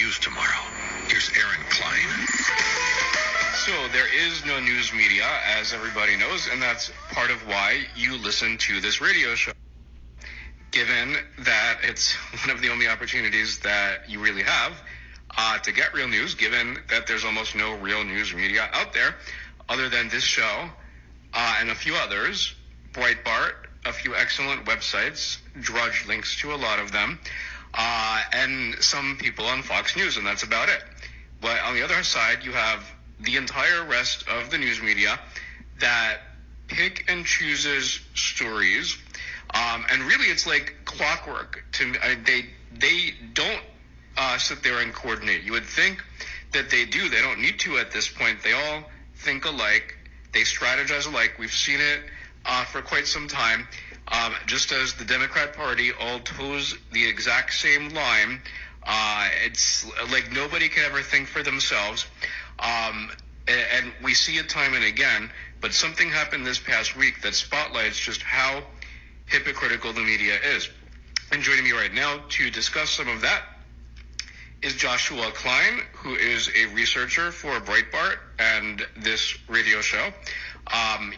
news tomorrow. Here's Aaron Klein. So there is no news media, as everybody knows, and that's part of why you listen to this radio show. Given that it's one of the only opportunities that you really have to get real news, given that there's almost no real news media out there other than this show and a few others, Breitbart, a few excellent websites, Drudge links to a lot of them, and some people on Fox News, and that's about it. But on the other side, you have the entire rest of the news media that pick and chooses stories, and really it's like clockwork. They don't sit there and coordinate. You would think that they do. They don't need to at this point. They all think alike. They strategize alike. We've seen it for quite some time. Just as the Democrat Party all toes the exact same line, it's like nobody can ever think for themselves. And we see it time and again, but something happened this past week that spotlights just how hypocritical the media is. And joining me right now to discuss some of that is Joshua Klein, who is a researcher for Breitbart and this radio show.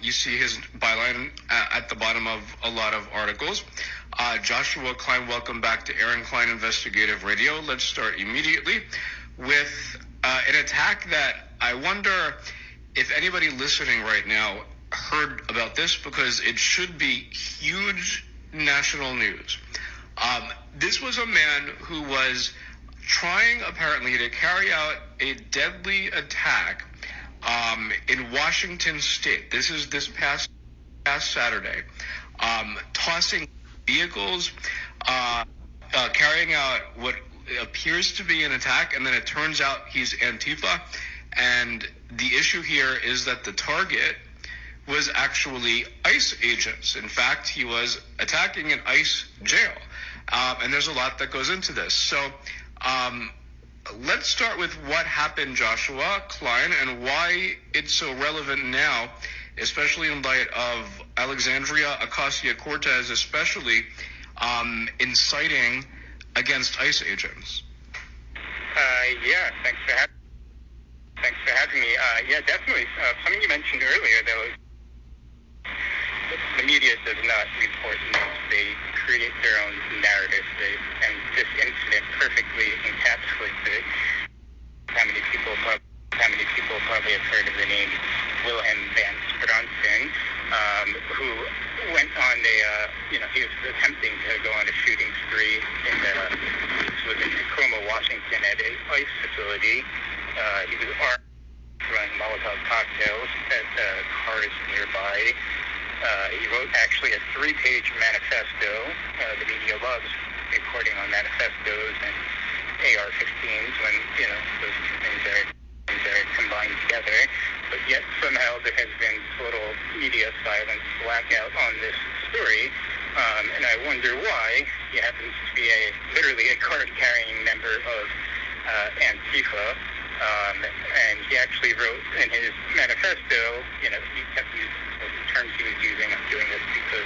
You see his byline at the bottom of a lot of articles. Joshua Klein, welcome back to Aaron Klein Investigative Radio. Let's start immediately with an attack that I wonder if anybody listening right now heard about this, because it should be huge national news. This was a man who was trying apparently to carry out a deadly attack in Washington State. This is this past Saturday, tossing vehicles, carrying out what appears to be an attack, and then it turns out he's Antifa. And the issue here is that the target was actually ICE agents. In fact, he was attacking an ICE jail. And there's a lot that goes into this. So let's start with what happened, Joshua Klein, and why it's so relevant now, especially in light of Alexandria Ocasio-Cortez, especially inciting against ICE agents. Yeah, thanks for having me. Yeah, definitely. Something you mentioned earlier, though, the media does not report news. They create their own narrative, and this incident perfectly encapsulates it. How many people probably have heard of the name Wilhelm Vance Bronson, who went on he was attempting to go on a shooting spree this was in Tacoma, Washington, at a ICE facility. He was armed, throwing Molotov cocktails at cars nearby. He wrote actually a 3-page manifesto. The media loves reporting on manifestos and AR-15s when those two things are combined together. But yet somehow there has been total media silence, blackout on this story. And I wonder why. He happens to be literally a card-carrying member of Antifa. And he actually wrote in his manifesto, he kept using the terms he was using. I'm doing this because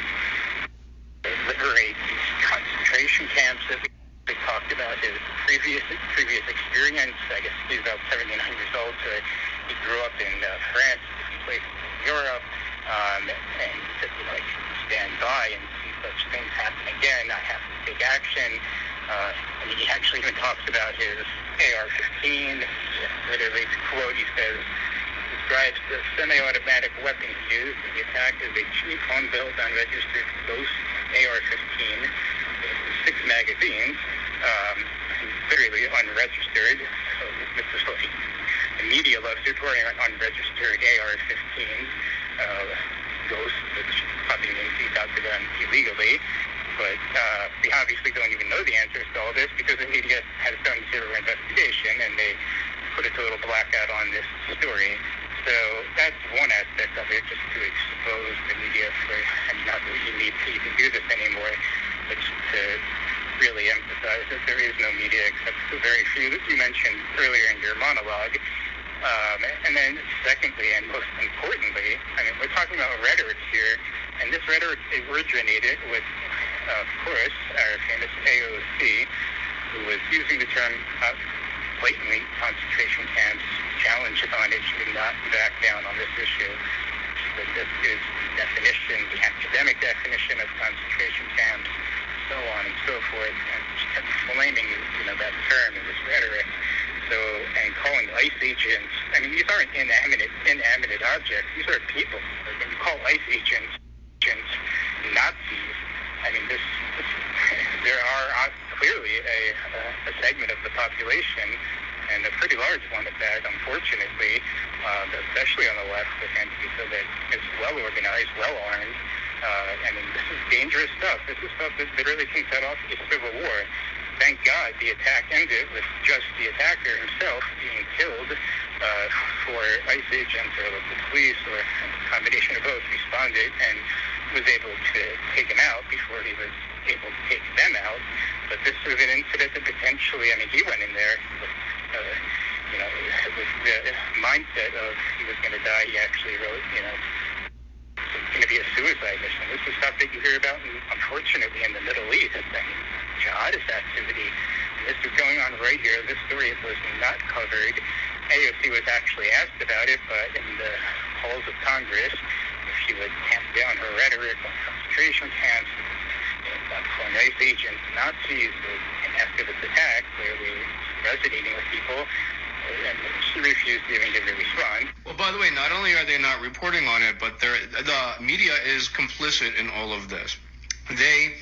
liberate these concentration camps that they talked about his previous experience. I guess he's about 79 years old, so he grew up in France, different places in Europe, and he said, stand by and see such things happen again. I have to take action. And he actually even talks about his AR-15. Literally, to quote, he says, describes the semi-automatic weapon used in the attack as a cheap, home-built, unregistered Ghost AR-15 with 6 magazines, literally unregistered. So this is what the media loves reporting on unregistered AR-15s, Ghost, which probably means he got the gun illegally. But we obviously don't even know the answers to all this because the media has done zero investigation and they put a total blackout on this story. So that's one aspect of it, just to expose the media for, and not that you need to even do this anymore, but to really emphasize that there is no media except the very few that you mentioned earlier in your monologue. And then secondly, and most importantly, we're talking about rhetoric here, and this rhetoric originated with, of course, our famous AOC, who was using the term blatantly concentration camps, challenge on it, should not back down on this issue. That this is definition, the academic definition of concentration camps, so on and so forth, and just flaming, that term and this rhetoric. So, and calling ICE agents, I mean, these aren't inanimate objects. These are people. Like, when you call ICE agents Nazis, I mean, there are clearly a segment of the population, and a pretty large one at that, unfortunately, especially on the left with Antifa, that is well organized, well armed. I mean, this is dangerous stuff. This is stuff that really can set off a civil war. Thank God the attack ended with just the attacker himself being killed, for ICE agents or local police or a combination of both responded and was able to take him out before he was able to take them out. But this was an incident that potentially, I mean, he went in there with, with the mindset of he was going to die. He actually wrote, it's going to be a suicide mission. This is stuff that you hear about, unfortunately, in the Middle East. I mean, jihadist activity. And this is going on right here. This story was not covered. AOC was actually asked about it, but in the halls of Congress, if she would tamp down her rhetoric on concentration camps, calling ICE agents Nazis, and after this attack, clearly resonating with people, and she refused to even give a response. Well, by the way, not only are they not reporting on it, but the media is complicit in all of this. They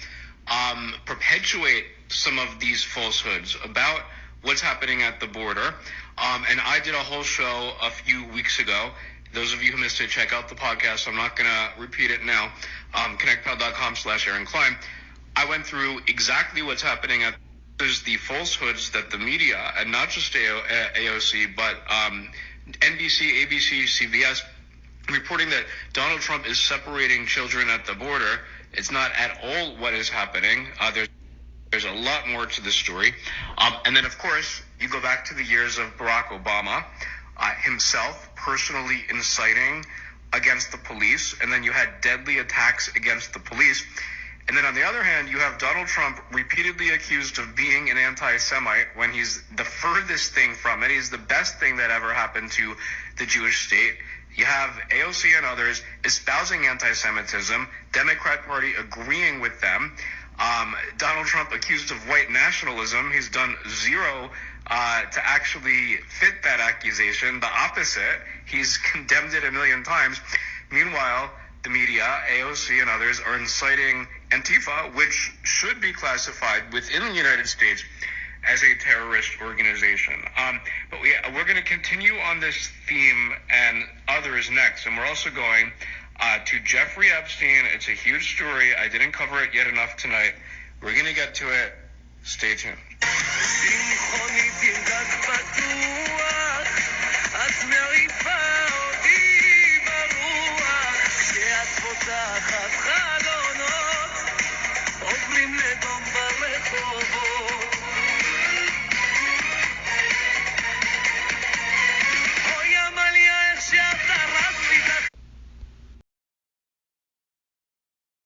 perpetuate some of these falsehoods about what's happening at the border. And I did a whole show a few weeks ago. Those of you who missed it, check out the podcast. I'm not going to repeat it now. connectpal.com/Aaron Klein. I went through exactly what's happening at the falsehoods that the media, and not just AOC, but NBC, ABC, CBS, reporting that Donald Trump is separating children at the border. It's not at all what is happening. There's a lot more to the story. And then, of course, you go back to the years of Barack Obama himself personally inciting against the police, and then you had deadly attacks against the police. And then on the other hand, you have Donald Trump repeatedly accused of being an anti-Semite when he's the furthest thing from it. He's the best thing that ever happened to the Jewish state. You have AOC and others espousing anti-Semitism, Democrat Party agreeing with them. Donald Trump accused of white nationalism. He's done zero to actually fit that accusation. The opposite. He's condemned it a million times. Meanwhile, the media, AOC and others, are inciting Antifa, which should be classified within the United States as a terrorist organization. But we're going to continue on this theme and others next. And we're also going to Jeffrey Epstein. It's a huge story. I didn't cover it yet enough tonight. We're going to get to it. Stay tuned.